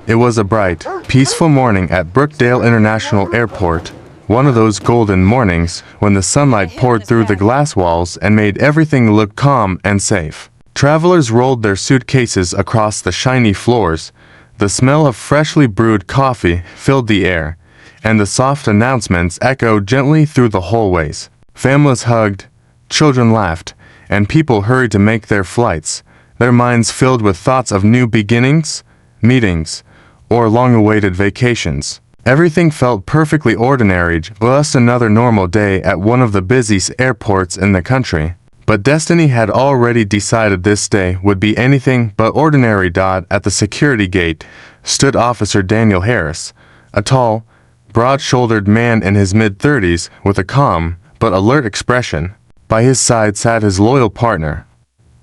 It was a bright, peaceful morning at Brookdale International Airport, one of those golden mornings when the sunlight poured through the glass walls and made everything look calm and safe. Travelers rolled their suitcases across the shiny floors. The smell of freshly brewed coffee filled the air, and the soft announcements echoed gently through the hallways. Families hugged, children laughed, and people hurried to make their flights, their minds filled with thoughts of new beginnings, meetings, or long-awaited vacations. Everything felt perfectly ordinary, just another normal day at one of the busiest airports in the country. But destiny had already decided this day would be anything but ordinary. At the security gate stood Officer Daniel Harris, a tall, broad-shouldered man in his mid-30s with a calm but alert expression. By his side sat his loyal partner,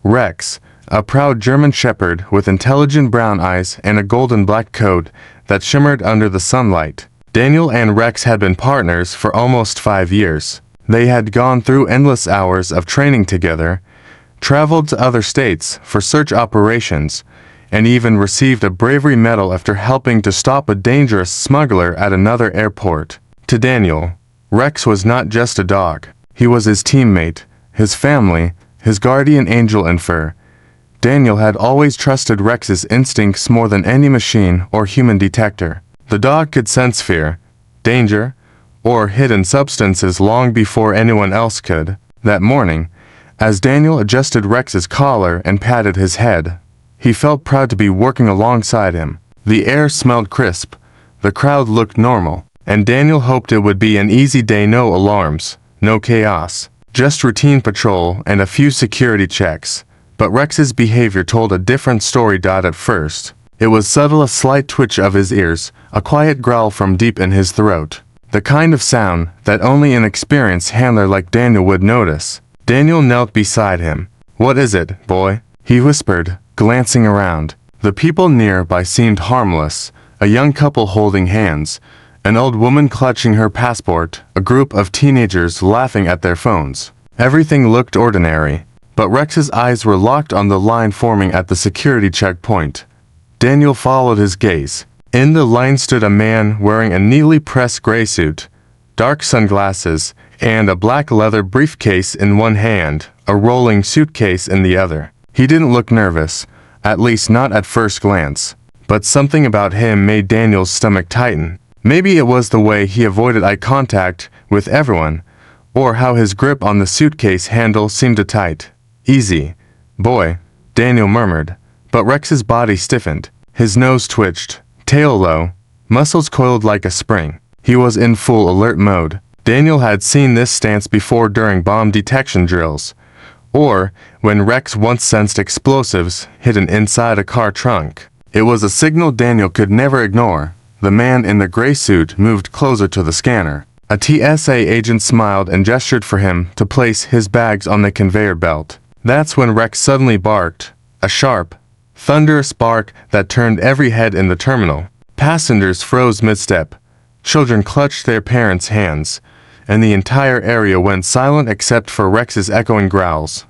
Rex, a proud German shepherd with intelligent brown eyes and a golden-black coat that shimmered under the sunlight. Daniel and Rex had been partners for almost 5 years. They had gone through endless hours of training together, traveled to other states for search operations, and even received a bravery medal after helping to stop a dangerous smuggler at another airport. To Daniel, Rex was not just a dog. He was his teammate, his family, his guardian angel in fur. Daniel had always trusted Rex's instincts more than any machine or human detector. The dog could sense fear, danger, or hidden substances long before anyone else could. That morning, as Daniel adjusted Rex's collar and patted his head, he felt proud to be working alongside him. The air smelled crisp, the crowd looked normal, and Daniel hoped it would be an easy day. No alarms, no chaos, just routine patrol and a few security checks. But Rex's behavior told a different story. At first, it was subtle, a slight twitch of his ears, a quiet growl from deep in his throat. The kind of sound that only an experienced handler like Daniel would notice. Daniel knelt beside him. "What is it, boy?" he whispered, glancing around. The people nearby seemed harmless, a young couple holding hands, an old woman clutching her passport, a group of teenagers laughing at their phones. Everything looked ordinary, but Rex's eyes were locked on the line forming at the security checkpoint. Daniel followed his gaze. In the line stood a man wearing a neatly pressed gray suit, dark sunglasses, and a black leather briefcase in one hand, a rolling suitcase in the other. He didn't look nervous, at least not at first glance, but something about him made Daniel's stomach tighten. Maybe it was the way he avoided eye contact with everyone, or how his grip on the suitcase handle seemed too tight. "Easy, boy," Daniel murmured, but Rex's body stiffened. His nose twitched, tail low, muscles coiled like a spring. He was in full alert mode. Daniel had seen this stance before during bomb detection drills, or when Rex once sensed explosives hidden inside a car trunk. It was a signal Daniel could never ignore. The man in the gray suit moved closer to the scanner. A TSA agent smiled and gestured for him to place his bags on the conveyor belt. That's when Rex suddenly barked, a sharp, thunderous bark that turned every head in the terminal. Passengers froze mid-step, children clutched their parents' hands, and the entire area went silent except for Rex's echoing growls.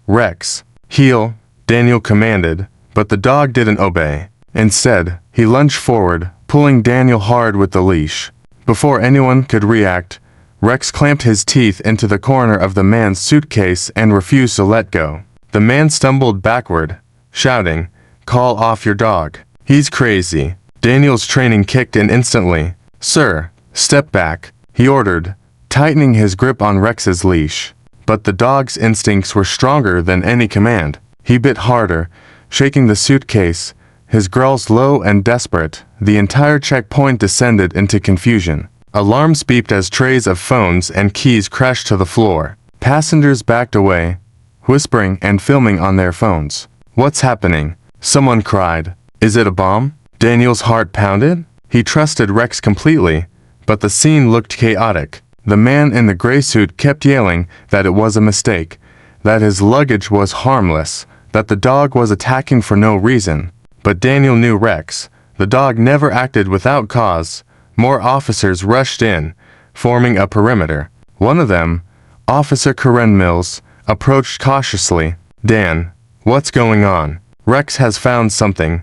"Rex, heel," Daniel commanded, but the dog didn't obey. Instead, he lunged forward, pulling Daniel hard with the leash. Before anyone could react, Rex clamped his teeth into the corner of the man's suitcase and refused to let go. The man stumbled backward, shouting, "Call off your dog. He's crazy." Daniel's training kicked in instantly. "Sir, step back," he ordered, tightening his grip on Rex's leash. But the dog's instincts were stronger than any command. He bit harder, shaking the suitcase, his growls low and desperate. The entire checkpoint descended into confusion. Alarms beeped as trays of phones and keys crashed to the floor. Passengers backed away, whispering and filming on their phones. "What's happening?" someone cried. "Is it a bomb?" Daniel's heart pounded. He trusted Rex completely, but the scene looked chaotic. The man in the gray suit kept yelling that it was a mistake, that his luggage was harmless, that the dog was attacking for no reason. But Daniel knew Rex. The dog never acted without cause. More officers rushed in, forming a perimeter. One of them, Officer Karen Mills, approached cautiously. "Dan, what's going on?" "Rex has found something,"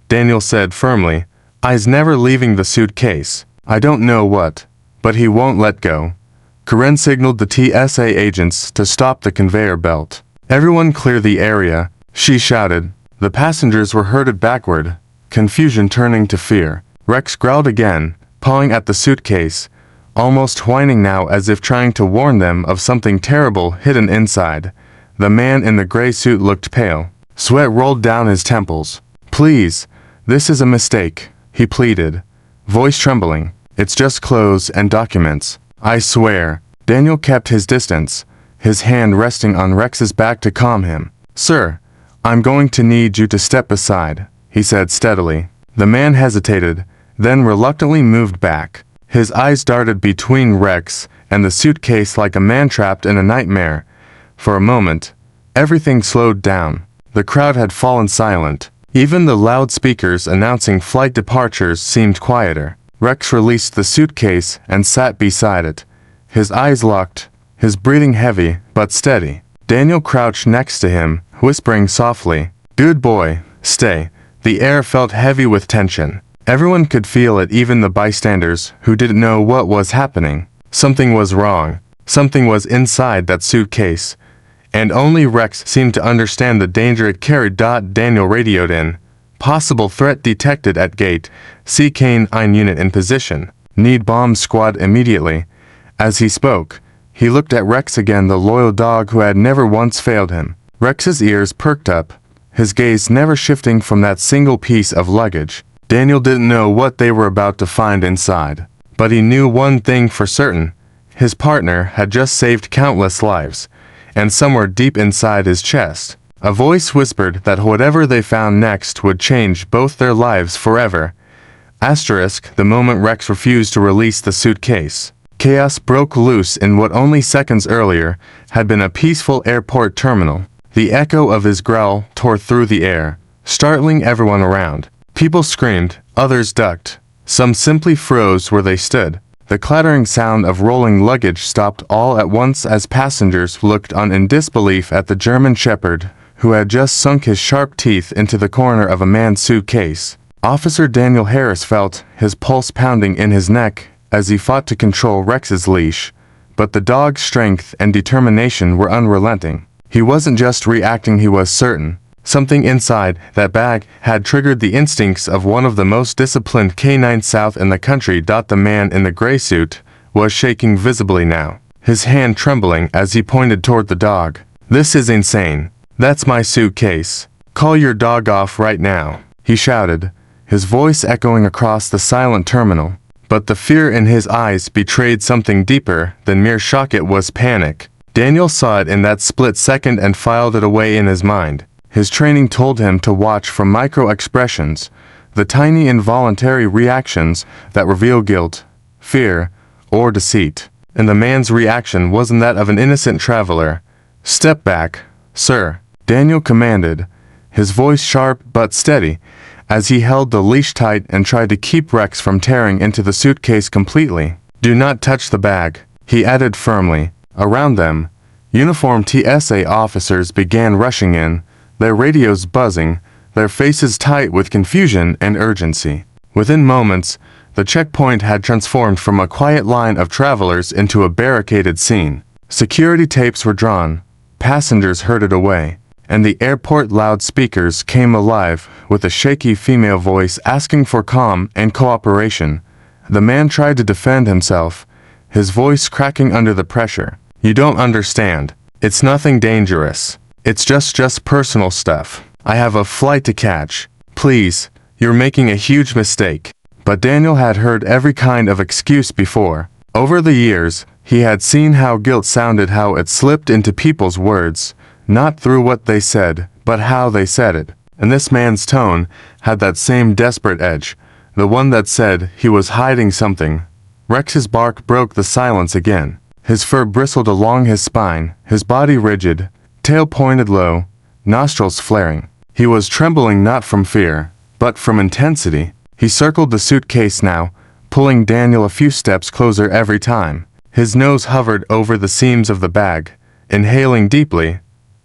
Daniel said firmly, eyes never leaving the suitcase. I don't know what, but he won't let go. Karen signaled the TSA agents to stop the conveyor belt. Everyone clear the area, she shouted. The passengers were herded backward, confusion turning to fear. Rex growled again, pawing at the suitcase, almost whining now as if trying to warn them of something terrible hidden inside. The man in the gray suit looked pale. Sweat rolled down his temples. Please, this is a mistake, he pleaded, voice trembling. It's just clothes and documents. I swear. Daniel kept his distance, his hand resting on Rex's back to calm him. Sir, I'm going to need you to step aside, he said steadily. The man hesitated, then reluctantly moved back. His eyes darted between Rex and the suitcase like a man trapped in a nightmare. For a moment, everything slowed down. The crowd had fallen silent. Even the loudspeakers announcing flight departures seemed quieter. Rex released the suitcase and sat beside it, his eyes locked, his breathing heavy but steady. Daniel crouched next to him, whispering softly, "Good boy, stay." The air felt heavy with tension. Everyone could feel it, even the bystanders who didn't know what was happening. Something was wrong. Something was inside that suitcase. And only Rex seemed to understand the danger it carried. Daniel radioed in. Possible threat detected at gate. See K9 unit in position. Need bomb squad immediately. As he spoke, he looked at Rex again, the loyal dog who had never once failed him. Rex's ears perked up, his gaze never shifting from that single piece of luggage. Daniel didn't know what they were about to find inside, but he knew one thing for certain. His partner had just saved countless lives, and somewhere deep inside his chest, a voice whispered that whatever they found next would change both their lives forever. The moment Rex refused to release the suitcase, chaos broke loose in what only seconds earlier had been a peaceful airport terminal. The echo of his growl tore through the air, startling everyone around. People screamed, others ducked. Some simply froze where they stood. The clattering sound of rolling luggage stopped all at once as passengers looked on in disbelief at the German shepherd, who had just sunk his sharp teeth into the corner of a man's suitcase. Officer Daniel Harris felt his pulse pounding in his neck as he fought to control Rex's leash, but the dog's strength and determination were unrelenting. He wasn't just reacting, he was certain. Something inside that bag had triggered the instincts of one of the most disciplined K9 South in the country. The man in the gray suit was shaking visibly now, his hand trembling as he pointed toward the dog. This is insane. That's my suitcase. Call your dog off right now, he shouted, his voice echoing across the silent terminal. But the fear in his eyes betrayed something deeper than mere shock. It was panic. Daniel saw it in that split second and filed it away in his mind. His training told him to watch for micro-expressions, the tiny involuntary reactions that reveal guilt, fear, or deceit. And the man's reaction wasn't that of an innocent traveler. Step back, sir, Daniel commanded, his voice sharp but steady, as he held the leash tight and tried to keep Rex from tearing into the suitcase completely. Do not touch the bag, he added firmly. Around them, uniformed TSA officers began rushing in, their radios buzzing, their faces tight with confusion and urgency. Within moments, the checkpoint had transformed from a quiet line of travelers into a barricaded scene. Security tapes were drawn, passengers herded away, and the airport loudspeakers came alive with a shaky female voice asking for calm and cooperation. The man tried to defend himself, his voice cracking under the pressure. You don't understand. It's nothing dangerous. It's just personal stuff. I have a flight to catch. Please, you're making a huge mistake. But Daniel had heard every kind of excuse before. Over the years, he had seen how guilt sounded, how it slipped into people's words, not through what they said, but how they said it. And this man's tone had that same desperate edge, the one that said he was hiding something. Rex's bark broke the silence again. His fur bristled along his spine, his body rigid, tail pointed low, nostrils flaring. He was trembling not from fear, but from intensity. He circled the suitcase now, pulling Daniel a few steps closer every time. His nose hovered over the seams of the bag, inhaling deeply,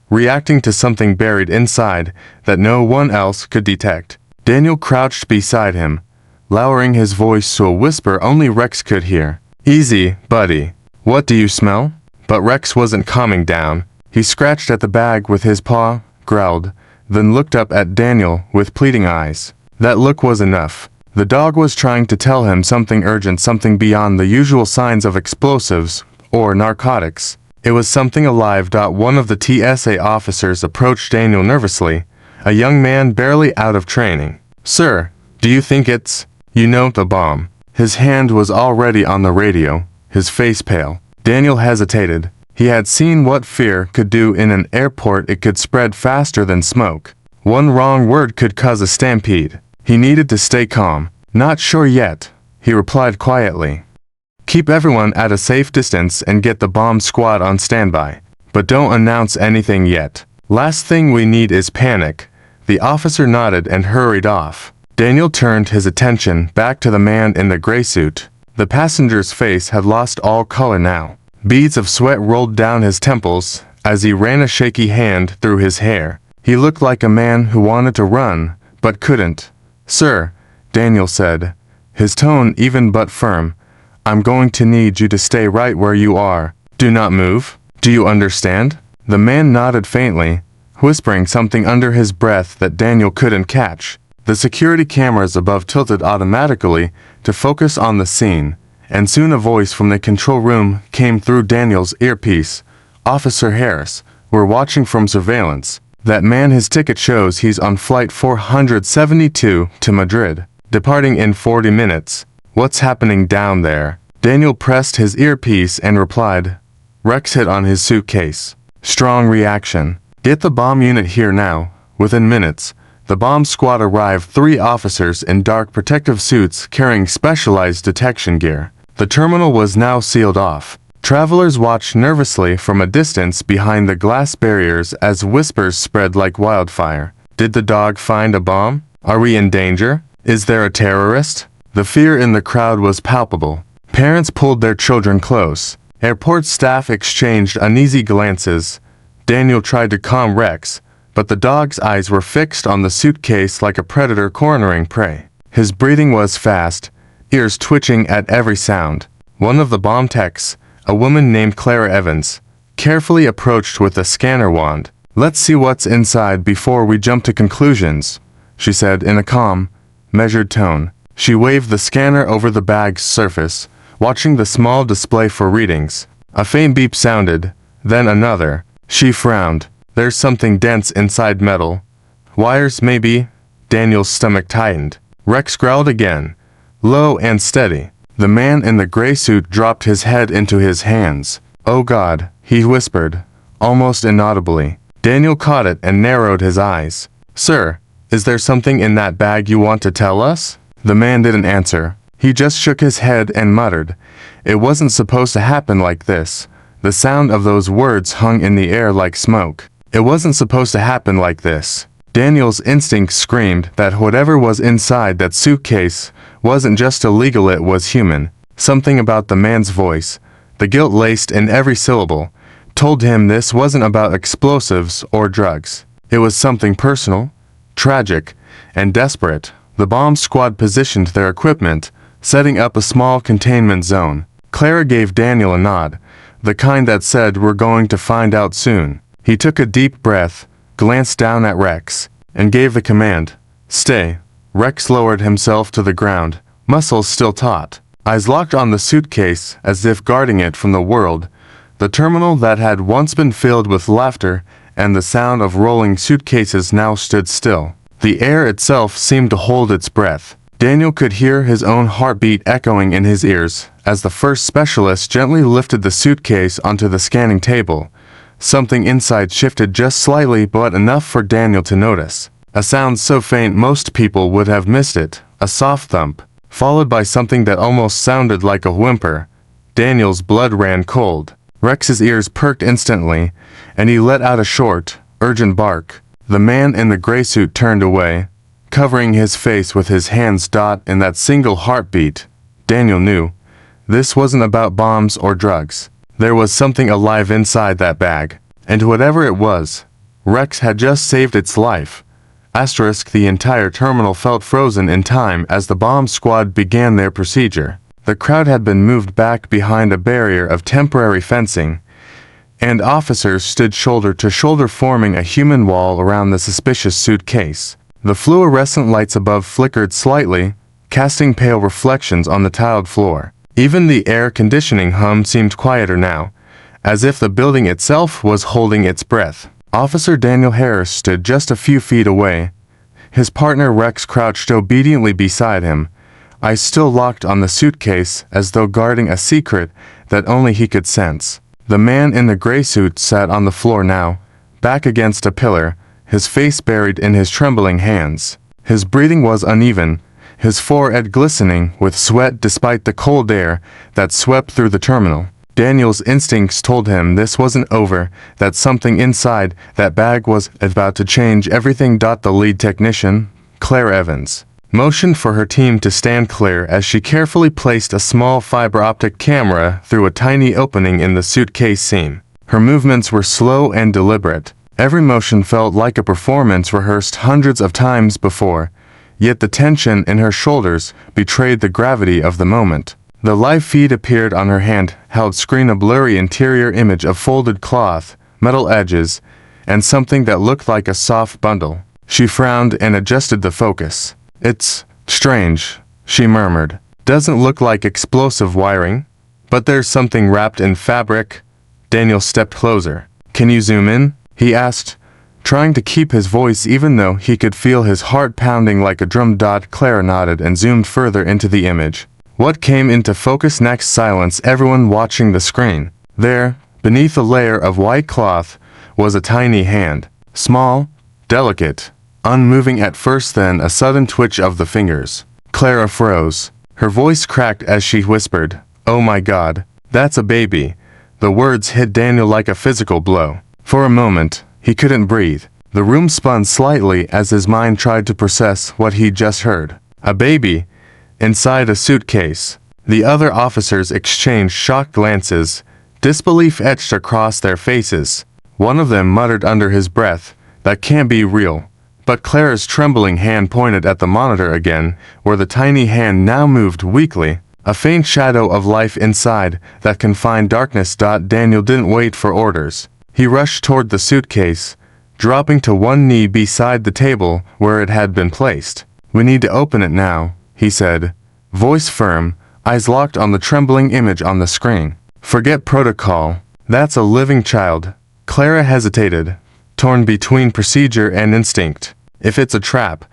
reacting to something buried inside that no one else could detect. Daniel crouched beside him, lowering his voice to a whisper only Rex could hear. "Easy, buddy. What do you smell?" But Rex wasn't calming down. He scratched at the bag with his paw, growled, then looked up at Daniel with pleading eyes. That look was enough. The dog was trying to tell him something urgent, something beyond the usual signs of explosives or narcotics. It was something alive. One of the TSA officers approached Daniel nervously, a young man barely out of training. "Sir, do you think it's, the bomb?" His hand was already on the radio, his face pale. Daniel hesitated. He had seen what fear could do in an airport. It could spread faster than smoke. One wrong word could cause a stampede. He needed to stay calm. "Not sure yet," he replied quietly. "Keep everyone at a safe distance and get the bomb squad on standby. But don't announce anything yet. Last thing we need is panic." The officer nodded and hurried off. Daniel turned his attention back to the man in the gray suit. The passenger's face had lost all color now. Beads of sweat rolled down his temples as he ran a shaky hand through his hair. He looked like a man who wanted to run, but couldn't. "Sir," Daniel said, his tone even but firm, "I'm going to need you to stay right where you are. Do not move. Do you understand?" The man nodded faintly, whispering something under his breath that Daniel couldn't catch. The security cameras above tilted automatically to focus on the scene, and soon a voice from the control room came through Daniel's earpiece. "Officer Harris, we're watching from surveillance. That man, his ticket shows he's on flight 472 to Madrid, departing in 40 minutes. What's happening down there?" Daniel pressed his earpiece and replied, "Rex hit on his suitcase. Strong reaction. Get the bomb unit here now." Within minutes, the bomb squad arrived, 3 officers in dark protective suits carrying specialized detection gear. The terminal was now sealed off. Travelers watched nervously from a distance behind the glass barriers as whispers spread like wildfire. Did the dog find a bomb? Are we in danger? Is there a terrorist? The fear in the crowd was palpable. Parents pulled their children close. Airport staff exchanged uneasy glances. Daniel tried to calm Rex, but the dog's eyes were fixed on the suitcase like a predator cornering prey. His breathing was fast, ears twitching at every sound. One of the bomb techs, a woman named Clara Evans, carefully approached with a scanner wand. "Let's see what's inside before we jump to conclusions," she said in a calm, measured tone. She waved the scanner over the bag's surface, watching the small display for readings. A faint beep sounded, then another. She frowned. "There's something dense inside, metal. Wires, maybe?" Daniel's stomach tightened. Rex growled again, low and steady. The man in the gray suit dropped his head into his hands. "Oh God," he whispered, almost inaudibly. Daniel caught it and narrowed his eyes. "Sir, is there something in that bag you want to tell us?" The man didn't answer. He just shook his head and muttered, "It wasn't supposed to happen like this." The sound of those words hung in the air like smoke. It wasn't supposed to happen like this. Daniel's instinct screamed that whatever was inside that suitcase wasn't just illegal, it was human. Something about the man's voice, the guilt laced in every syllable, told him this wasn't about explosives or drugs. It was something personal, tragic, and desperate. The bomb squad positioned their equipment, setting up a small containment zone. Clara gave Daniel a nod, the kind that said, "We're going to find out soon." He took a deep breath, glanced down at Rex, and gave the command, "Stay." Rex lowered himself to the ground, muscles still taut, eyes locked on the suitcase as if guarding it from the world. The terminal that had once been filled with laughter and the sound of rolling suitcases now stood still. The air itself seemed to hold its breath. Daniel could hear his own heartbeat echoing in his ears as the first specialist gently lifted the suitcase onto the scanning table. Something inside shifted just slightly, but enough for Daniel to notice. A sound so faint most people would have missed it, a soft thump, followed by something that almost sounded like a whimper. Daniel's blood ran cold. Rex's ears perked instantly, and he let out a short, urgent bark. The man in the gray suit turned away, covering his face with his hands. In that single heartbeat, Daniel knew this wasn't about bombs or drugs. There was something alive inside that bag, and whatever it was, Rex had just saved its life. The entire terminal felt frozen in time as the bomb squad began their procedure. The crowd had been moved back behind a barrier of temporary fencing, and officers stood shoulder to shoulder forming a human wall around the suspicious suitcase. The fluorescent lights above flickered slightly, casting pale reflections on the tiled floor. Even the air conditioning hum seemed quieter now, as if the building itself was holding its breath. Officer Daniel Harris stood just a few feet away. His partner Rex crouched obediently beside him, eyes still locked on the suitcase as though guarding a secret that only he could sense. The man in the gray suit sat on the floor now, back against a pillar, his face buried in his trembling hands. His breathing was uneven, his forehead glistening with sweat despite the cold air that swept through the terminal. Daniel's instincts told him this wasn't over, that something inside that bag was about to change everything. The lead technician, Claire Evans, motioned for her team to stand clear as she carefully placed a small fiber-optic camera through a tiny opening in the suitcase seam. Her movements were slow and deliberate. Every motion felt like a performance rehearsed hundreds of times before, yet the tension in her shoulders betrayed the gravity of the moment. The live feed appeared on her hand-held screen, a blurry interior image of folded cloth, metal edges, and something that looked like a soft bundle. She frowned and adjusted the focus. "It's strange," she murmured. "Doesn't look like explosive wiring, but there's something wrapped in fabric." Daniel stepped closer. "Can you zoom in?" he asked, trying to keep his voice even though he could feel his heart pounding like a drum. Claire nodded and zoomed further into the image. What came into focus next? Silence. Everyone watching the screen. There, beneath a layer of white cloth, was a tiny hand. Small, delicate, unmoving at first, then a sudden twitch of the fingers. Clara froze. Her voice cracked as she whispered, "Oh my God, that's a baby." The words hit Daniel like a physical blow. For a moment, he couldn't breathe. The room spun slightly as his mind tried to process what he'd just heard. A baby inside a suitcase. The other officers exchanged shocked glances, disbelief etched across their faces. One of them muttered under his breath, "That can't be real." But Clara's trembling hand pointed at the monitor again, where the tiny hand now moved weakly, a faint shadow of life inside that confined darkness. Daniel didn't wait for orders. He rushed toward the suitcase, dropping to one knee beside the table where it had been placed. "We need to open it now," he said, voice firm, eyes locked on the trembling image on the screen. "Forget protocol. That's a living child." Clara hesitated, torn between procedure and instinct. "If it's a trap,"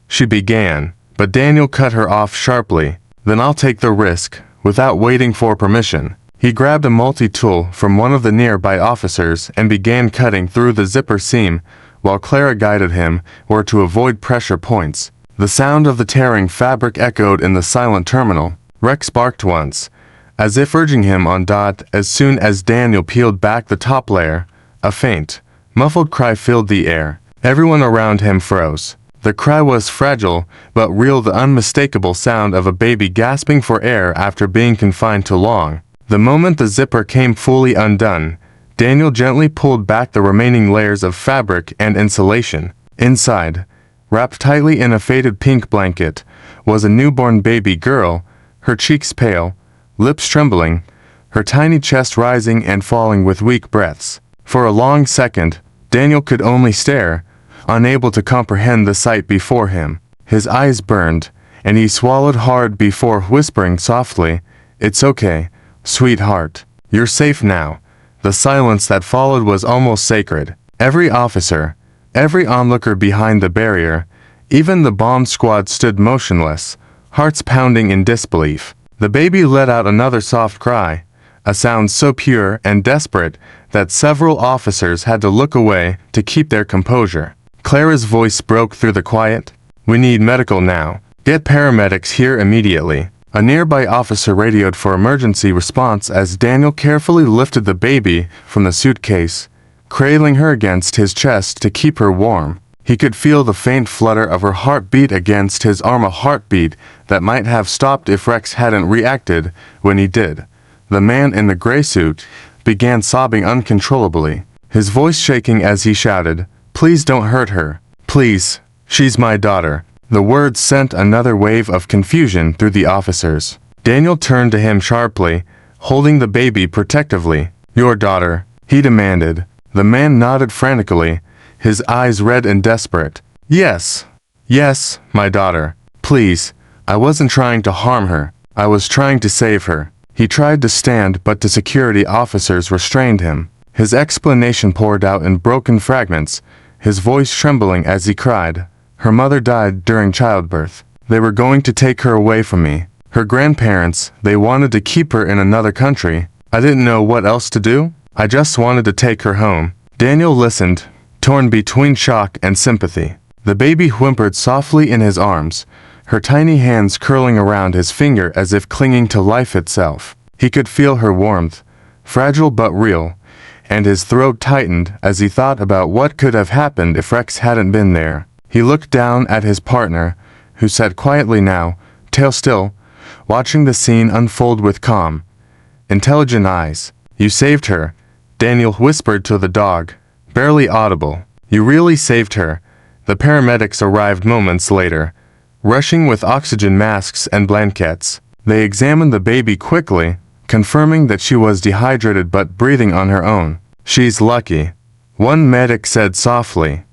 she began, but Daniel cut her off sharply. "Then I'll take the risk," without waiting for permission. He grabbed a multi-tool from one of the nearby officers and began cutting through the zipper seam, while Clara guided him where to avoid pressure points. The sound of the tearing fabric echoed in the silent terminal. Rex barked once, as if urging him on. As soon as Daniel peeled back the top layer, a faint, muffled cry filled the air. Everyone around him froze. The cry was fragile, but real, the unmistakable sound of a baby gasping for air after being confined too long. The moment the zipper came fully undone, Daniel gently pulled back the remaining layers of fabric and insulation. Inside, wrapped tightly in a faded pink blanket, was a newborn baby girl, her cheeks pale, lips trembling, her tiny chest rising and falling with weak breaths. For a long second, Daniel could only stare, unable to comprehend the sight before him. His eyes burned, and he swallowed hard before whispering softly, "It's okay, sweetheart. You're safe now." The silence that followed was almost sacred. Every officer, every onlooker behind the barrier, even the bomb squad stood motionless, hearts pounding in disbelief. The baby let out another soft cry, a sound so pure and desperate that several officers had to look away to keep their composure. Clara's voice broke through the quiet. "We need medical now. Get paramedics here immediately." A nearby officer radioed for emergency response as Daniel carefully lifted the baby from the suitcase, cradling her against his chest to keep her warm. He could feel the faint flutter of her heartbeat against his arm, a heartbeat that might have stopped if Rex hadn't reacted when he did. The man in the gray suit began sobbing uncontrollably, his voice shaking as he shouted, "Please don't hurt her. Please, She's my daughter." The words sent another wave of confusion through the officers. Daniel turned to him sharply, holding the baby protectively. "Your daughter?" he demanded. The man nodded frantically, his eyes red and desperate. "Yes. Yes, my daughter. Please, I wasn't trying to harm her. I was trying to save her." He tried to stand, but the security officers restrained him. His explanation poured out in broken fragments, his voice trembling as he cried. "Her mother died during childbirth. They were going to take her away from me. Her grandparents, they wanted to keep her in another country. I didn't know what else to do. I just wanted to take her home." Daniel listened, torn between shock and sympathy. The baby whimpered softly in his arms, her tiny hands curling around his finger as if clinging to life itself. He could feel her warmth, fragile but real, and his throat tightened as he thought about what could have happened if Rex hadn't been there. He looked down at his partner, who sat quietly now, tail still, watching the scene unfold with calm, intelligent eyes. "You saved her," Daniel whispered to the dog, barely audible. "You really saved her." The paramedics arrived moments later, rushing with oxygen masks and blankets. They examined the baby quickly, confirming that she was dehydrated but breathing on her own. "She's lucky," one medic said softly.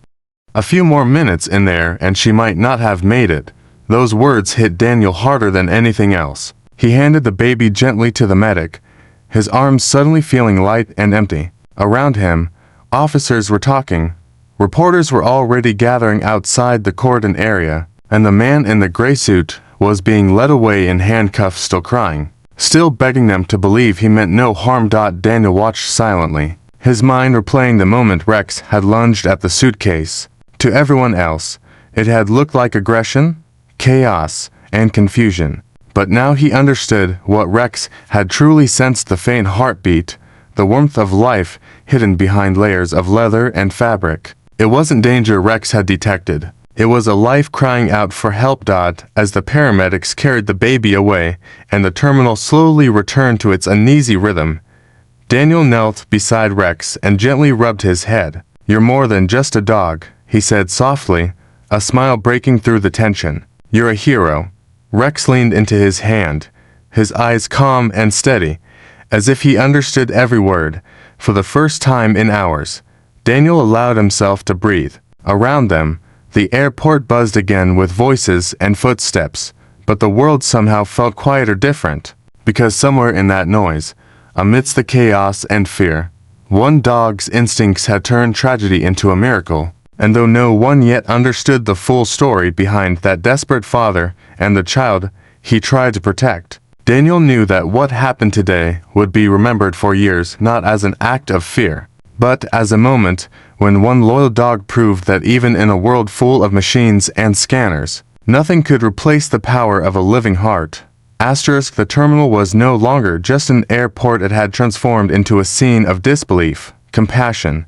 "A few more minutes in there and she might not have made it." Those words hit Daniel harder than anything else. He handed the baby gently to the medic, his arms suddenly feeling light and empty. Around him, officers were talking. Reporters were already gathering outside the cordon area, and the man in the gray suit was being led away in handcuffs, still crying, still begging them to believe he meant no harm. Daniel watched silently, his mind replaying the moment Rex had lunged at the suitcase. To everyone else, it had looked like aggression, chaos, and confusion. But now he understood what Rex had truly sensed: the faint heartbeat, the warmth of life hidden behind layers of leather and fabric. It wasn't danger Rex had detected. It was a life crying out for help. As the paramedics carried the baby away and the terminal slowly returned to its uneasy rhythm, Daniel knelt beside Rex and gently rubbed his head. "You're more than just a dog," he said softly, a smile breaking through the tension. "You're a hero." Rex leaned into his hand, his eyes calm and steady, as if he understood every word. For the first time in hours, Daniel allowed himself to breathe. Around them, the airport buzzed again with voices and footsteps, but the world somehow felt quieter, different, because somewhere in that noise, amidst the chaos and fear, one dog's instincts had turned tragedy into a miracle. And though no one yet understood the full story behind that desperate father and the child he tried to protect, Daniel knew that what happened today would be remembered for years, not as an act of fear, but as a moment when one loyal dog proved that even in a world full of machines and scanners, nothing could replace the power of a living heart. The terminal was no longer just an airport. It had transformed into a scene of disbelief, compassion,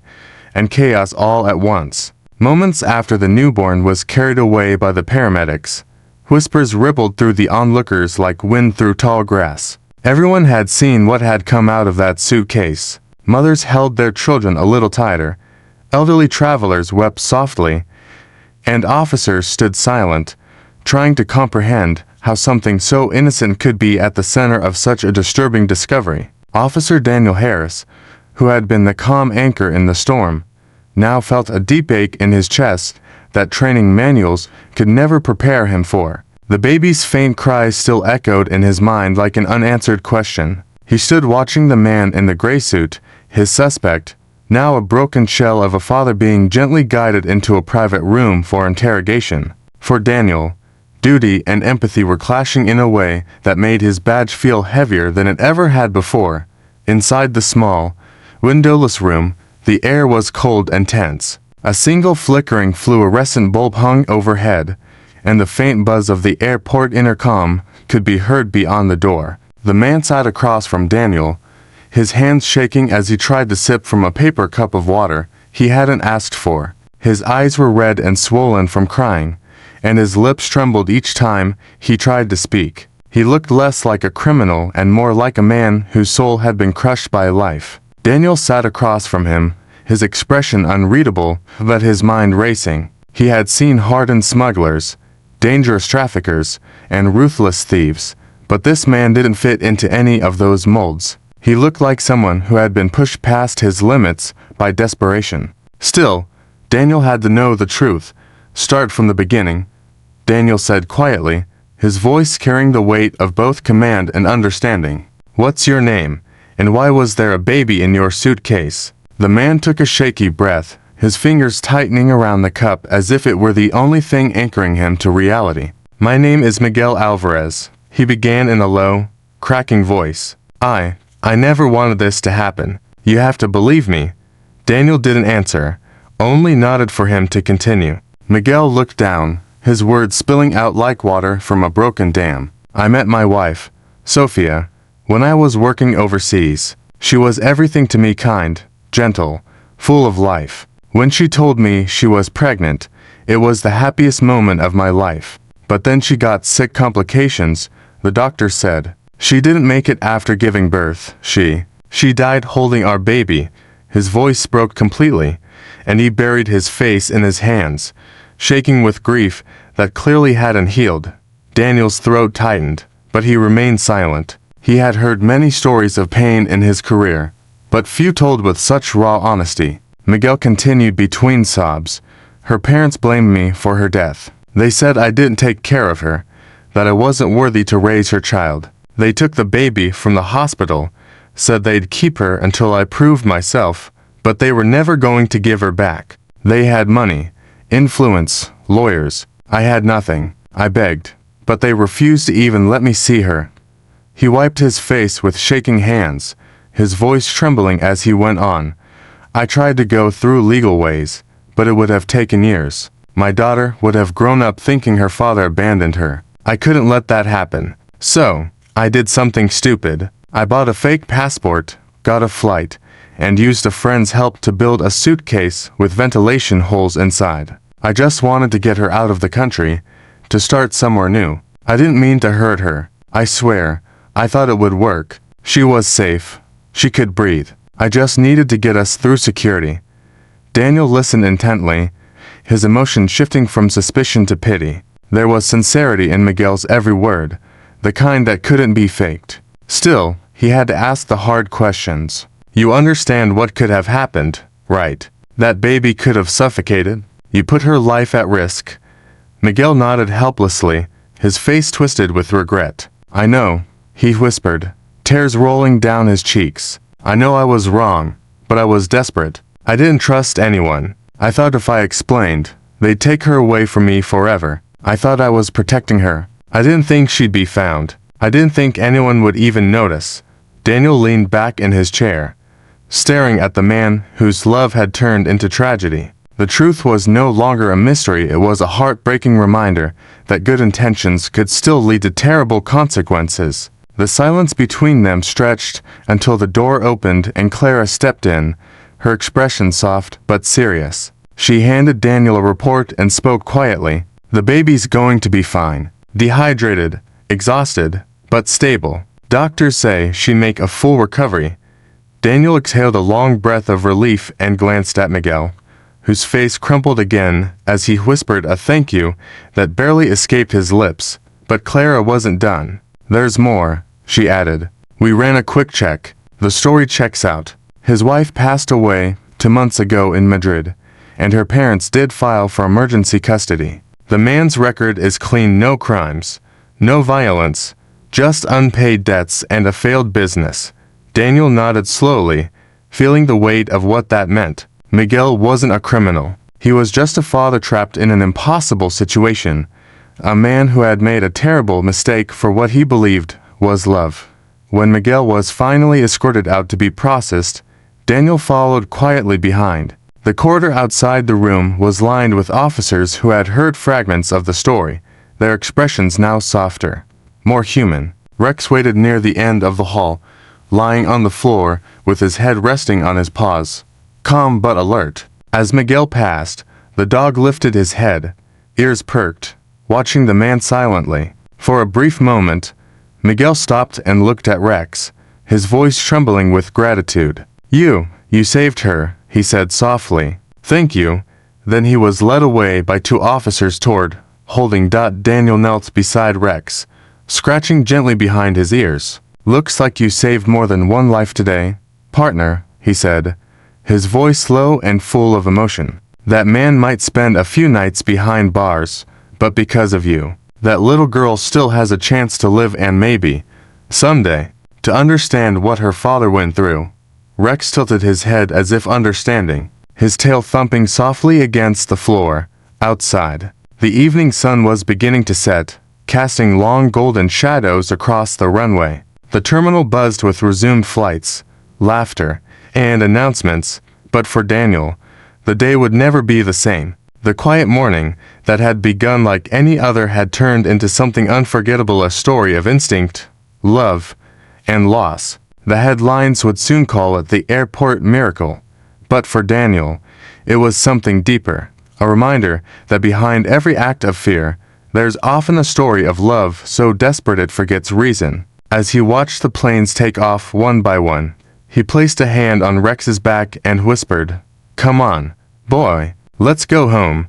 and chaos all at once. Moments after the newborn was carried away by the paramedics, whispers rippled through the onlookers like wind through tall grass. Everyone had seen what had come out of that suitcase. Mothers held their children a little tighter, elderly travelers wept softly, and officers stood silent, trying to comprehend how something so innocent could be at the center of such a disturbing discovery. Officer Daniel Harris, who had been the calm anchor in the storm, now felt a deep ache in his chest that training manuals could never prepare him for. The baby's faint cries still echoed in his mind like an unanswered question. He stood watching the man in the gray suit, his suspect, now a broken shell of a father, being gently guided into a private room for interrogation. For Daniel, duty and empathy were clashing in a way that made his badge feel heavier than it ever had before. Inside the small, windowless room, the air was cold and tense. A single flickering fluorescent bulb hung overhead, and the faint buzz of the airport intercom could be heard beyond the door. The man sat across from Daniel, his hands shaking as he tried to sip from a paper cup of water he hadn't asked for. His eyes were red and swollen from crying, and his lips trembled each time he tried to speak. He looked less like a criminal and more like a man whose soul had been crushed by life. Daniel sat across from him, his expression unreadable, but his mind racing. He had seen hardened smugglers, dangerous traffickers, and ruthless thieves, but this man didn't fit into any of those molds. He looked like someone who had been pushed past his limits by desperation. Still, Daniel had to know the truth. Start from the beginning, Daniel said quietly, his voice carrying the weight of both command and understanding. What's your name, and why was there a baby in your suitcase? The man took a shaky breath, his fingers tightening around the cup as if it were the only thing anchoring him to reality. My name is Miguel Alvarez, he began in a low, cracking voice. I never wanted this to happen. You have to believe me. Daniel didn't answer, only nodded for him to continue. Miguel looked down, his words spilling out like water from a broken dam. I met my wife, Sophia, when I was working overseas. She was everything to me, kind, gentle, full of life. When she told me she was pregnant, it was the happiest moment of my life. But then she got sick complications, the doctor said. She didn't make it after giving birth, she died holding our baby. His voice broke completely, and he buried his face in his hands, shaking with grief that clearly hadn't healed. Daniel's throat tightened, but he remained silent. He had heard many stories of pain in his career, but few told with such raw honesty. Miguel continued between sobs. Her parents blamed me for her death. They said I didn't take care of her, that I wasn't worthy to raise her child. They took the baby from the hospital, said they'd keep her until I proved myself, but they were never going to give her back. They had money, influence, lawyers. I had nothing. I begged, but they refused to even let me see her. He wiped his face with shaking hands, his voice trembling as he went on. I tried to go through legal ways, but it would have taken years. My daughter would have grown up thinking her father abandoned her. I couldn't let that happen. So, I did something stupid. I bought a fake passport, got a flight, and used a friend's help to build a suitcase with ventilation holes inside. I just wanted to get her out of the country, to start somewhere new. I didn't mean to hurt her. I swear, I thought it would work. She was safe. She could breathe. I just needed to get us through security. Daniel listened intently, his emotion shifting from suspicion to pity. There was sincerity in Miguel's every word, the kind that couldn't be faked. Still, he had to ask the hard questions. You understand what could have happened, right? That baby could have suffocated. You put her life at risk. Miguel nodded helplessly, his face twisted with regret. I know, he whispered, tears rolling down his cheeks. I know I was wrong, but I was desperate. I didn't trust anyone. I thought if I explained, they'd take her away from me forever. I thought I was protecting her. I didn't think she'd be found. I didn't think anyone would even notice. Daniel leaned back in his chair, staring at the man whose love had turned into tragedy. The truth was no longer a mystery, it was a heartbreaking reminder that good intentions could still lead to terrible consequences. The silence between them stretched until the door opened and Clara stepped in, her expression soft but serious. She handed Daniel a report and spoke quietly. The baby's going to be fine. Dehydrated, exhausted, but stable. Doctors say she'd make a full recovery. Daniel exhaled a long breath of relief and glanced at Miguel, whose face crumpled again as he whispered a thank you that barely escaped his lips. But Clara wasn't done. There's more, she added. We ran a quick check. The story checks out. His wife passed away 2 months ago in Madrid, and her parents did file for emergency custody. The man's record is clean, no crimes, no violence, just unpaid debts and a failed business. Daniel nodded slowly, feeling the weight of what that meant. Miguel wasn't a criminal. He was just a father trapped in an impossible situation, a man who had made a terrible mistake for what he believed was love. When Miguel was finally escorted out to be processed, Daniel followed quietly behind. The corridor outside the room was lined with officers who had heard fragments of the story, their expressions now softer, more human. Rex waited near the end of the hall, lying on the floor with his head resting on his paws, calm but alert. As Miguel passed, the dog lifted his head, ears perked, watching the man silently. For a brief moment, Miguel stopped and looked at Rex, his voice trembling with gratitude. You saved her, he said softly. Thank you. Then he was led away by two officers toward, holding. Daniel knelt beside Rex, scratching gently behind his ears. "Looks like you saved more than one life today, partner," he said, his voice low and full of emotion. "That man might spend a few nights behind bars, but because of you, that little girl still has a chance to live and maybe, someday, to understand what her father went through." Rex tilted his head as if understanding, his tail thumping softly against the floor. Outside, the evening sun was beginning to set, casting long golden shadows across the runway. The terminal buzzed with resumed flights, laughter, and announcements, but for Daniel, the day would never be the same. The quiet morning that had begun like any other had turned into something unforgettable, a story of instinct, love, and loss. The headlines would soon call it the airport miracle, but for Daniel, it was something deeper, a reminder that behind every act of fear, there's often a story of love so desperate it forgets reason. As he watched the planes take off one by one, he placed a hand on Rex's back and whispered, "Come on, boy, let's go home."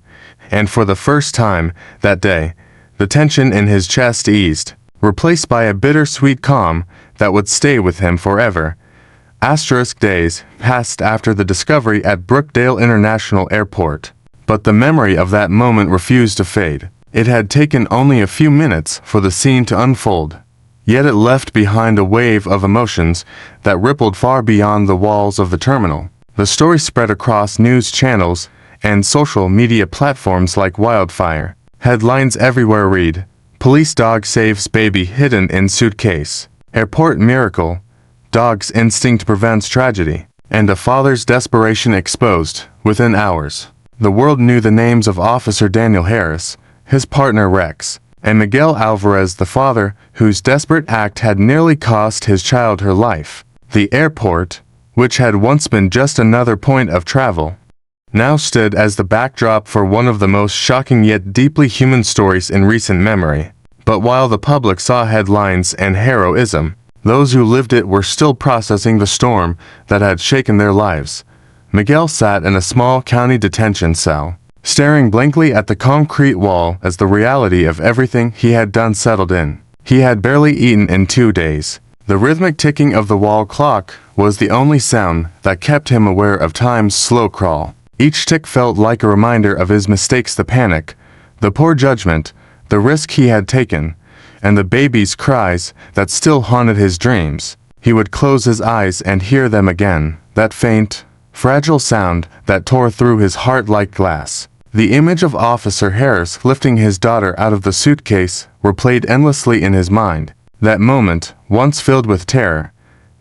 And for the first time that day, the tension in his chest eased, replaced by a bittersweet calm that would stay with him forever. Days passed after the discovery at Brookdale International Airport, but the memory of that moment refused to fade. It had taken only a few minutes for the scene to unfold, yet it left behind a wave of emotions that rippled far beyond the walls of the terminal. The story spread across news channels and social media platforms like wildfire. Headlines everywhere read, "Police dog saves baby hidden in suitcase," "Airport miracle," "Dog's instinct prevents tragedy," and a father's desperation exposed within hours. The world knew the names of Officer Daniel Harris, his partner Rex, and Miguel Alvarez, the father whose desperate act had nearly cost his child her life. The airport, which had once been just another point of travel, now stood as the backdrop for one of the most shocking yet deeply human stories in recent memory. But while the public saw headlines and heroism, those who lived it were still processing the storm that had shaken their lives. Miguel sat in a small county detention cell, staring blankly at the concrete wall as the reality of everything he had done settled in. He had barely eaten in 2 days. The rhythmic ticking of the wall clock was the only sound that kept him aware of time's slow crawl. Each tick felt like a reminder of his mistakes, the panic, the poor judgment, the risk he had taken, and the baby's cries that still haunted his dreams. He would close his eyes and hear them again, that faint, fragile sound that tore through his heart like glass. The image of Officer Harris lifting his daughter out of the suitcase replayed endlessly in his mind. That moment, once filled with terror,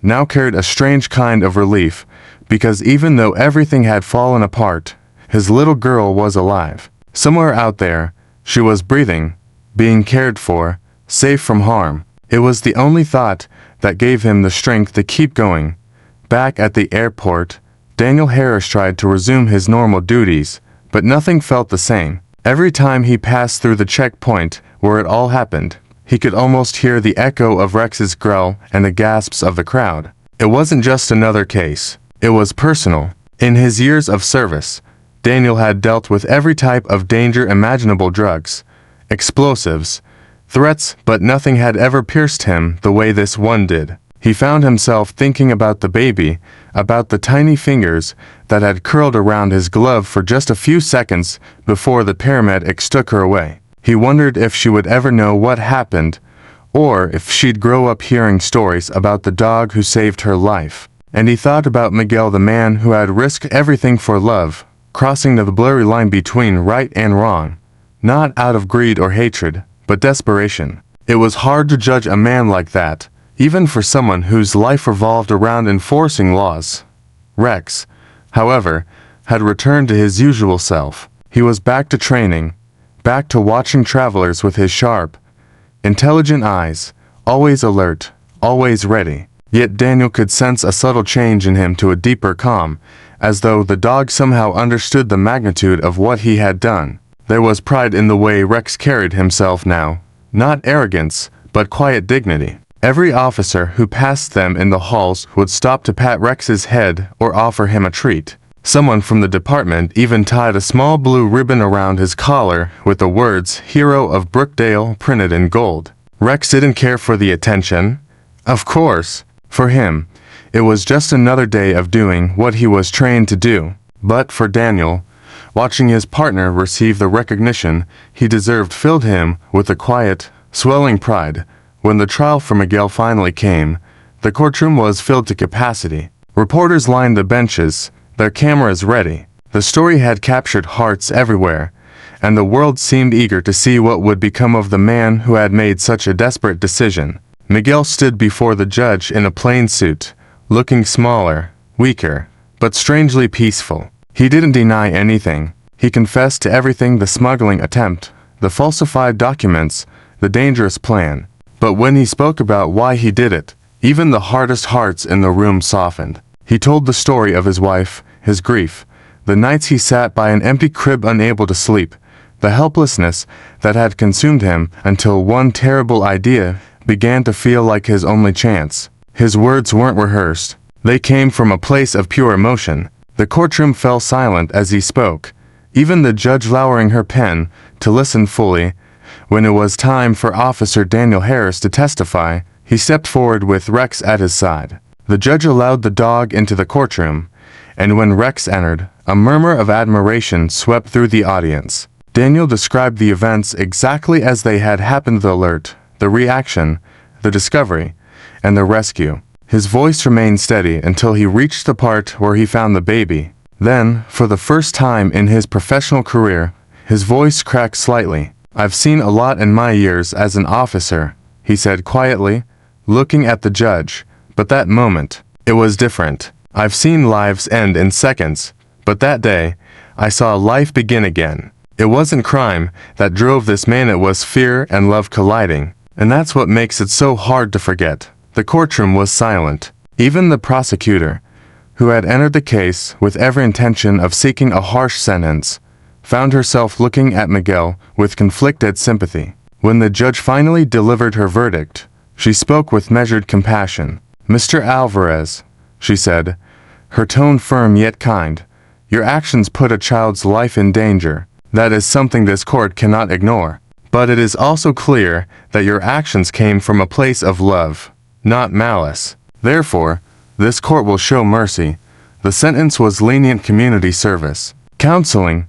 now carried a strange kind of relief, because even though everything had fallen apart, his little girl was alive. Somewhere out there, she was breathing, being cared for, safe from harm. It was the only thought that gave him the strength to keep going. Back at the airport, Daniel Harris tried to resume his normal duties, but nothing felt the same. Every time he passed through the checkpoint where it all happened, he could almost hear the echo of Rex's growl and the gasps of the crowd. It wasn't just another case. It was personal. In his years of service, Daniel had dealt with every type of danger imaginable: drugs, explosives, threats, but nothing had ever pierced him the way this one did. He found himself thinking about the baby, about the tiny fingers that had curled around his glove for just a few seconds before the paramedics took her away. He wondered if she would ever know what happened, or if she'd grow up hearing stories about the dog who saved her life. And he thought about Miguel, the man who had risked everything for love, crossing the blurry line between right and wrong, not out of greed or hatred, but desperation. It was hard to judge a man like that, even for someone whose life revolved around enforcing laws. Rex, however, had returned to his usual self. He was back to training, back to watching travelers with his sharp, intelligent eyes, always alert, always ready. Yet Daniel could sense a subtle change in him, to a deeper calm, as though the dog somehow understood the magnitude of what he had done. There was pride in the way Rex carried himself now, not arrogance, but quiet dignity. Every officer who passed them in the halls would stop to pat Rex's head or offer him a treat. Someone from the department even tied a small blue ribbon around his collar with the words "Hero of Brookdale" printed in gold. Rex didn't care for the attention. Of course, for him, it was just another day of doing what he was trained to do. But for Daniel, watching his partner receive the recognition he deserved filled him with a quiet, swelling pride. When the trial for Miguel finally came, the courtroom was filled to capacity. Reporters lined the benches, their cameras ready. The story had captured hearts everywhere, and the world seemed eager to see what would become of the man who had made such a desperate decision. Miguel stood before the judge in a plain suit, looking smaller, weaker, but strangely peaceful. He didn't deny anything. He confessed to everything: the smuggling attempt, the falsified documents, the dangerous plan. But when he spoke about why he did it, even the hardest hearts in the room softened. He told the story of his wife, his grief, the nights he sat by an empty crib unable to sleep, the helplessness that had consumed him until one terrible idea began to feel like his only chance. His words weren't rehearsed. They came from a place of pure emotion. The courtroom fell silent as he spoke, even the judge lowering her pen to listen fully. When it was time for Officer Daniel Harris to testify, he stepped forward with Rex at his side. The judge allowed the dog into the courtroom, and when Rex entered, a murmur of admiration swept through the audience. Daniel described the events exactly as they had happened: the alert, the reaction, the discovery, and the rescue. His voice remained steady until he reached the part where he found the baby. Then, for the first time in his professional career, his voice cracked slightly. "I've seen a lot in my years as an officer," he said quietly, looking at the judge. But that moment, it was different. "I've seen lives end in seconds, but that day, I saw life begin again." It wasn't crime that drove this man, it was fear and love colliding. And that's what makes it so hard to forget. The courtroom was silent. Even the prosecutor, who had entered the case with every intention of seeking a harsh sentence, found herself looking at Miguel with conflicted sympathy. When the judge finally delivered her verdict, she spoke with measured compassion. "Mr. Alvarez," she said, her tone firm yet kind, "your actions put a child's life in danger. That is something this court cannot ignore. But it is also clear that your actions came from a place of love, not malice. Therefore, this court will show mercy." The sentence was lenient: community service, counseling,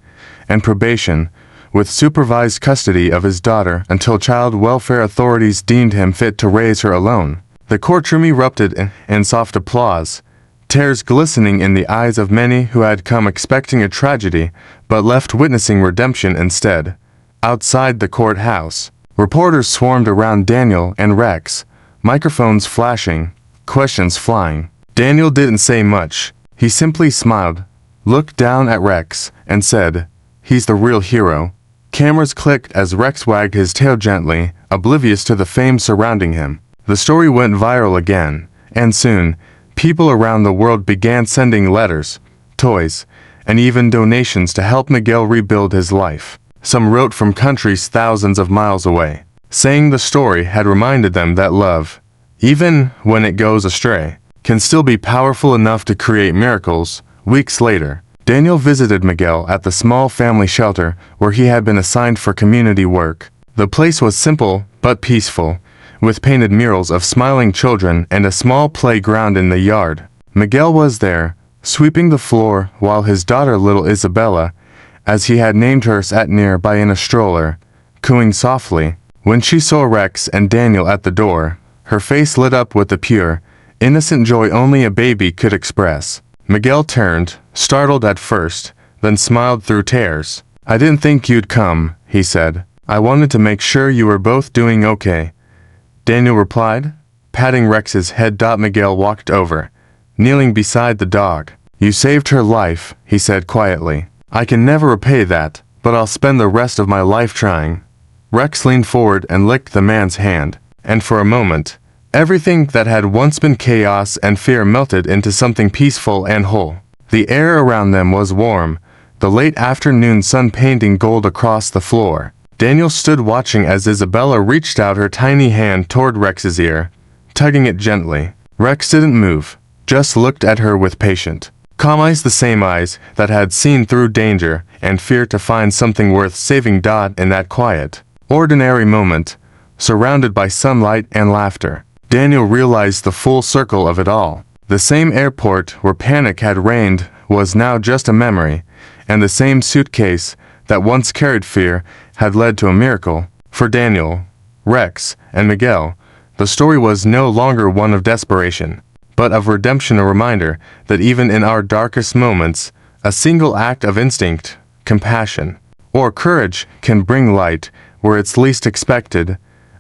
and probation, with supervised custody of his daughter until child welfare authorities deemed him fit to raise her alone. The courtroom erupted in soft applause, tears glistening in the eyes of many who had come expecting a tragedy but left witnessing redemption instead. Outside the courthouse, reporters swarmed around Daniel and Rex, microphones flashing, questions flying. Daniel didn't say much. He simply smiled, looked down at Rex, and said, "He's the real hero." Cameras clicked as Rex wagged his tail gently, oblivious to the fame surrounding him. The story went viral again, and soon, people around the world began sending letters, toys, and even donations to help Miguel rebuild his life. Some wrote from countries thousands of miles away, saying the story had reminded them that love, even when it goes astray, can still be powerful enough to create miracles. Weeks later, Daniel visited Miguel at the small family shelter where he had been assigned for community work. The place was simple but peaceful, with painted murals of smiling children and a small playground in the yard. Miguel was there, sweeping the floor while his daughter, little Isabella, as he had named her, sat nearby in a stroller, cooing softly. When she saw Rex and Daniel at the door, her face lit up with the pure, innocent joy only a baby could express. Miguel turned, startled at first, then smiled through tears. "I didn't think you'd come," he said. "I wanted to make sure you were both doing okay," Daniel replied, patting Rex's head. Miguel walked over, kneeling beside the dog. "You saved her life," he said quietly. "I can never repay that, but I'll spend the rest of my life trying." Rex leaned forward and licked the man's hand, and for a moment, everything that had once been chaos and fear melted into something peaceful and whole. The air around them was warm, the late afternoon sun painting gold across the floor. Daniel stood watching as Isabella reached out her tiny hand toward Rex's ear, tugging it gently. Rex didn't move, just looked at her with patient, Calm eyes, the same eyes that had seen through danger and fear to find something worth saving. In that quiet, ordinary moment, surrounded by sunlight and laughter, Daniel realized the full circle of it all. The same airport where panic had reigned was now just a memory, and the same suitcase that once carried fear had led to a miracle. For Daniel, Rex, and Miguel, the story was no longer one of desperation, but of redemption, a reminder that even in our darkest moments, a single act of instinct, compassion, or courage can bring light where it's least expected.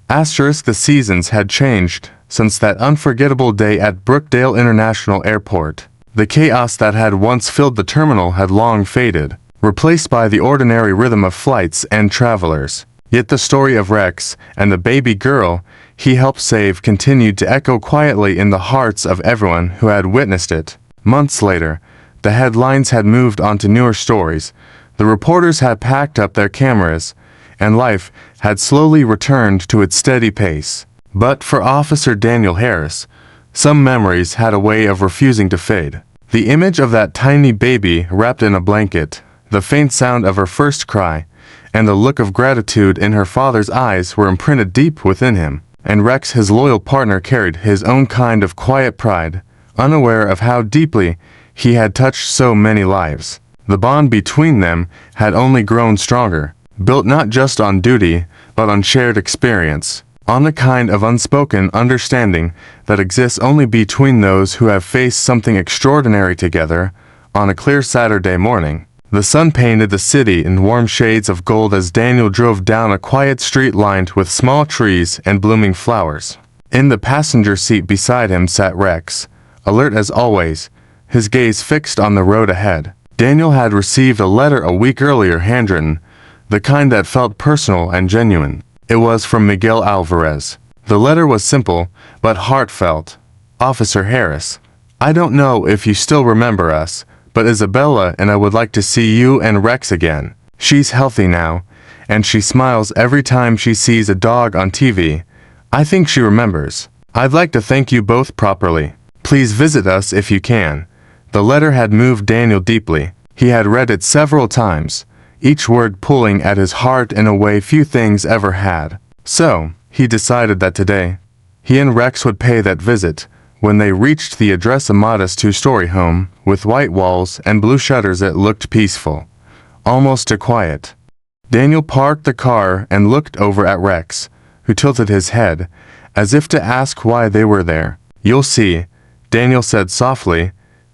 The seasons had changed since that unforgettable day at Brookdale International Airport. The chaos that had once filled the terminal had long faded, replaced by the ordinary rhythm of flights and travelers. Yet the story of Rex and the baby girl he helped save continued to echo quietly in the hearts of everyone who had witnessed it. Months later, the headlines had moved on to newer stories. The reporters had packed up their cameras, and life had slowly returned to its steady pace. But for Officer Daniel Harris, some memories had a way of refusing to fade. The image of that tiny baby wrapped in a blanket, the faint sound of her first cry, and the look of gratitude in her father's eyes were imprinted deep within him. And Rex, his loyal partner, carried his own kind of quiet pride, unaware of how deeply he had touched so many lives. The bond between them had only grown stronger, built not just on duty, but on shared experience, on the kind of unspoken understanding that exists only between those who have faced something extraordinary together. On a clear Saturday morning, the sun painted the city in warm shades of gold as Daniel drove down a quiet street lined with small trees and blooming flowers. In the passenger seat beside him sat Rex, alert as always, his gaze fixed on the road ahead. Daniel had received a letter a week earlier, handwritten, the kind that felt personal and genuine. It was from Miguel Alvarez. The letter was simple, but heartfelt. Officer Harris, I don't know if you still remember us, but Isabella and I would like to see you and Rex again. She's healthy now, and she smiles every time she sees a dog on TV. I think she remembers. I'd like to thank you both properly. Please visit us if you can. The letter had moved Daniel deeply. He had read it several times, each word pulling at his heart in a way few things ever had. So, he decided that today, he and Rex would pay that visit. When they reached the address, a modest two-story home, with white walls and blue shutters, it looked peaceful, almost too quiet. Daniel parked the car and looked over at Rex, who tilted his head, as if to ask why they were there. You'll see, Daniel said softly,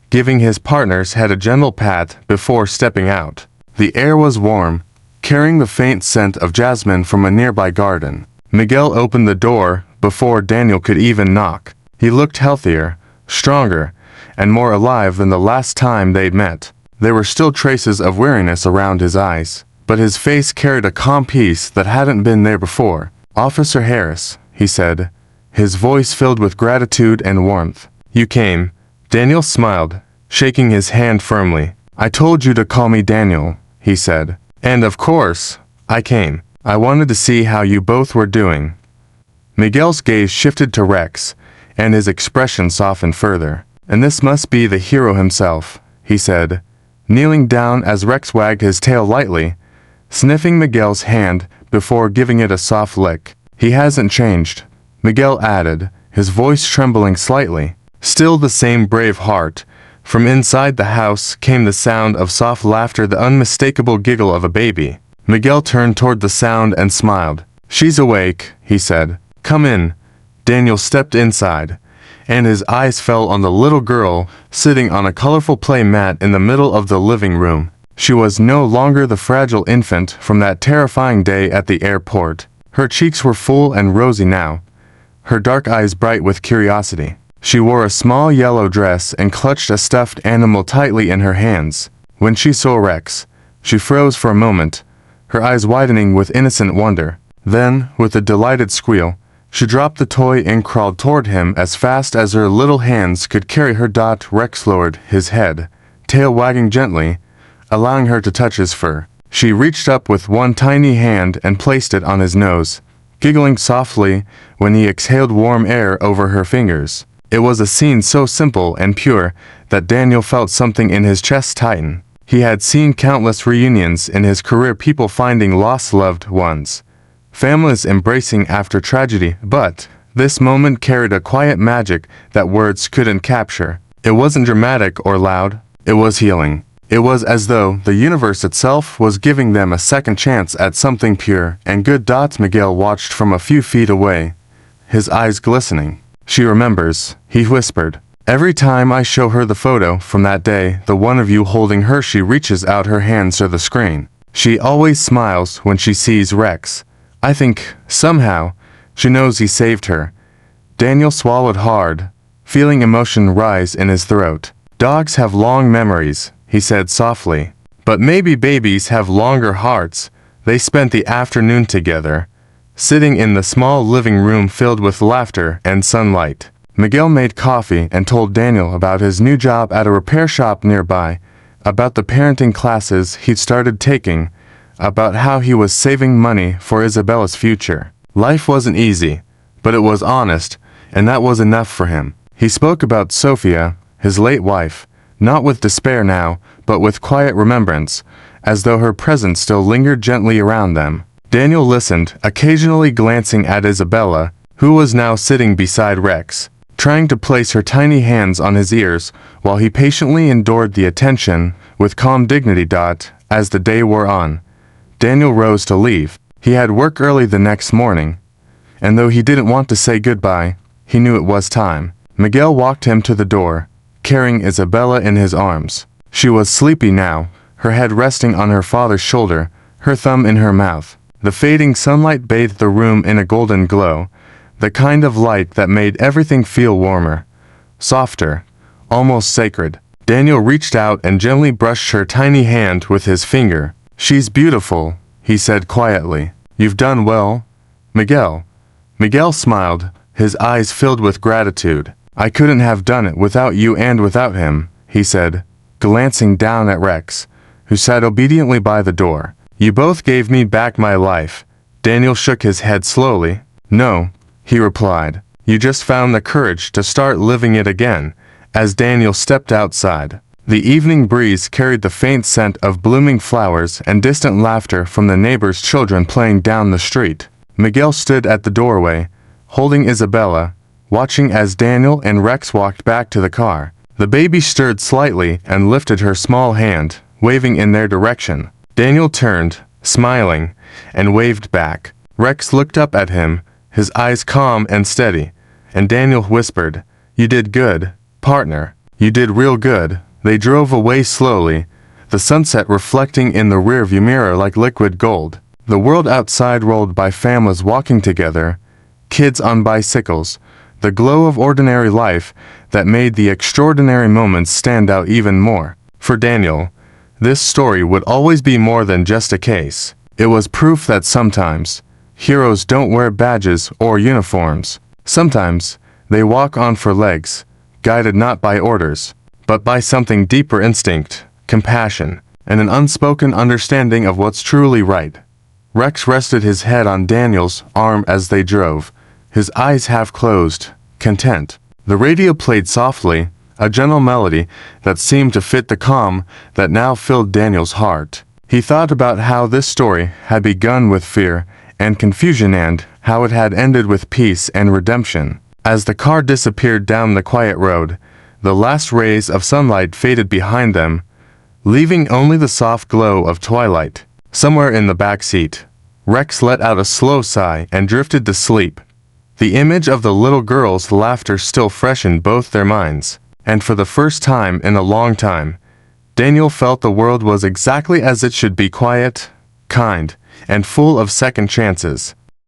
giving his partner's head a gentle pat before stepping out. The air was warm, carrying the faint scent of jasmine from a nearby garden. Miguel opened the door before Daniel could even knock. He looked healthier, stronger, and more alive than the last time they'd met. There were still traces of weariness around his eyes, but his face carried a calm peace that hadn't been there before. Officer Harris, he said, his voice filled with gratitude and warmth. You came. Daniel smiled, shaking his hand firmly. I told you to call me Daniel, he said. And of course, I came. I wanted to see how you both were doing. Miguel's gaze shifted to Rex, and his expression softened further. And this must be the hero himself, he said, kneeling down as Rex wagged his tail lightly, sniffing Miguel's hand before giving it a soft lick. He hasn't changed, Miguel added, his voice trembling slightly. Still the same brave heart. From inside the house came the sound of soft laughter, the unmistakable giggle of a baby. Miguel turned toward the sound and smiled. She's awake, he said. Come in. Daniel stepped inside, and his eyes fell on the little girl sitting on a colorful play mat in the middle of the living room. She was no longer the fragile infant from that terrifying day at the airport. Her cheeks were full and rosy now, her dark eyes bright with curiosity. She wore a small yellow dress and clutched a stuffed animal tightly in her hands. When she saw Rex, she froze for a moment, her eyes widening with innocent wonder. Then, with a delighted squeal, she dropped the toy and crawled toward him as fast as her little hands could carry her. Rex lowered his head, tail wagging gently, allowing her to touch his fur. She reached up with one tiny hand and placed it on his nose, giggling softly when he exhaled warm air over her fingers. It was a scene so simple and pure that Daniel felt something in his chest tighten. He had seen countless reunions in his career, people finding lost loved ones, families embracing after tragedy, but this moment carried a quiet magic that words couldn't capture. It wasn't dramatic or loud, it was healing. It was as though the universe itself was giving them a second chance at something pure and good. Miguel watched from a few feet away, his eyes glistening. She remembers, he whispered. Every time I show her the photo from that day, the one of you holding her, she reaches out her hands to the screen. She always smiles when she sees Rex. I think, somehow, she knows he saved her. Daniel swallowed hard, feeling emotion rise in his throat. Dogs have long memories, he said softly. But maybe babies have longer hearts. They spent the afternoon together, sitting in the small living room filled with laughter and sunlight. Miguel made coffee and told Daniel about his new job at a repair shop nearby, about the parenting classes he'd started taking, about how he was saving money for Isabella's future. Life wasn't easy, but it was honest, and that was enough for him. He spoke about Sophia, his late wife, not with despair now, but with quiet remembrance, as though her presence still lingered gently around them. Daniel listened, occasionally glancing at Isabella, who was now sitting beside Rex, trying to place her tiny hands on his ears, while he patiently endured the attention with calm dignity. As the day wore on, Daniel rose to leave. He had work early the next morning, and though he didn't want to say goodbye, he knew it was time. Miguel walked him to the door, carrying Isabella in his arms. She was sleepy now, her head resting on her father's shoulder, her thumb in her mouth. The fading sunlight bathed the room in a golden glow, the kind of light that made everything feel warmer, softer, almost sacred. Daniel reached out and gently brushed her tiny hand with his finger. She's beautiful, he said quietly. You've done well, Miguel. Miguel smiled, his eyes filled with gratitude. I couldn't have done it without you and without him, he said, glancing down at Rex, who sat obediently by the door. You both gave me back my life. Daniel shook his head slowly. No, he replied. You just found the courage to start living it again. As Daniel stepped outside, the evening breeze carried the faint scent of blooming flowers and distant laughter from the neighbors' children playing down the street. Miguel stood at the doorway, holding Isabella, watching as Daniel and Rex walked back to the car. The baby stirred slightly and lifted her small hand, waving in their direction. Daniel turned, smiling, and waved back. Rex looked up at him, his eyes calm and steady, and Daniel whispered, You did good, partner. You did real good. They drove away slowly, the sunset reflecting in the rearview mirror like liquid gold. The world outside rolled by, families walking together, kids on bicycles, the glow of ordinary life that made the extraordinary moments stand out even more. For Daniel, this story would always be more than just a case. It was proof that sometimes heroes don't wear badges or uniforms. Sometimes they walk on four legs, guided not by orders, but by something deeper: instinct, compassion, and an unspoken understanding of what's truly right. Rex rested his head on Daniel's arm as they drove, his eyes half closed, content. The radio played softly, a gentle melody that seemed to fit the calm that now filled Daniel's heart. He thought about how this story had begun with fear and confusion and how it had ended with peace and redemption. As the car disappeared down the quiet road, the last rays of sunlight faded behind them, leaving only the soft glow of twilight. Somewhere in the back seat, Rex let out a slow sigh and drifted to sleep. The image of the little girl's laughter still fresh in both their minds, and for the first time in a long time, Daniel felt the world was exactly as it should be: quiet, kind, and full of second chances.